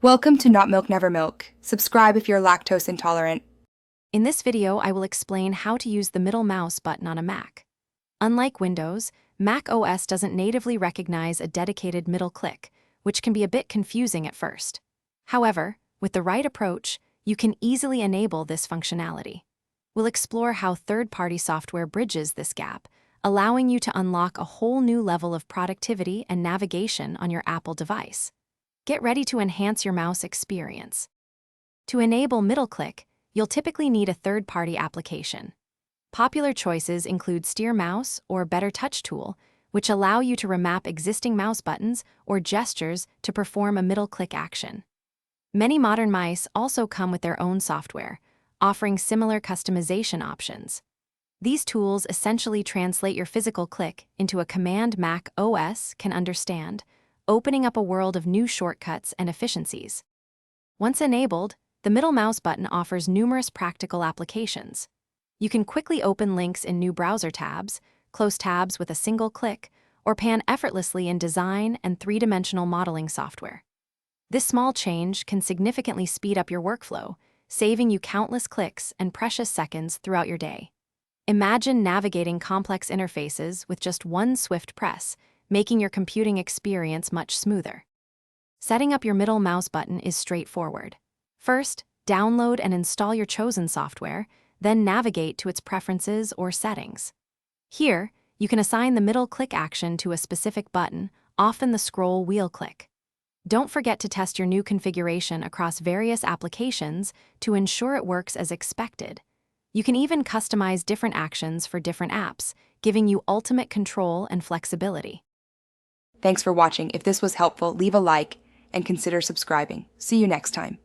Welcome to Not Milk Never Milk. Subscribe if you're lactose intolerant. In this video, I will explain how to use the middle mouse button on a Mac. Unlike Windows, macOS doesn't natively recognize a dedicated middle click, which can be a bit confusing at first. However, with the right approach, you can easily enable this functionality. We'll explore how third-party software bridges this gap, allowing you to unlock a whole new level of productivity and navigation on your Apple device. Get ready to enhance your mouse experience. To enable middle click, you'll typically need a third-party application. Popular choices include Steer Mouse or Better Touch Tool, which allow you to remap existing mouse buttons or gestures to perform a middle click action. Many modern mice also come with their own software, offering similar customization options. These tools essentially translate your physical click into a command Mac OS can understand, opening up a world of new shortcuts and efficiencies. Once enabled, the middle mouse button offers numerous practical applications. You can quickly open links in new browser tabs, close tabs with a single click, or pan effortlessly in design and three-dimensional modeling software. This small change can significantly speed up your workflow, saving you countless clicks and precious seconds throughout your day. Imagine navigating complex interfaces with just one swift press, making your computing experience much smoother. Setting up your middle mouse button is straightforward. First, download and install your chosen software, then navigate to its preferences or settings. Here, you can assign the middle click action to a specific button, often the scroll wheel click. Don't forget to test your new configuration across various applications to ensure it works as expected. You can even customize different actions for different apps, giving you ultimate control and flexibility. Thanks for watching. If this was helpful, leave a like and consider subscribing. See you next time.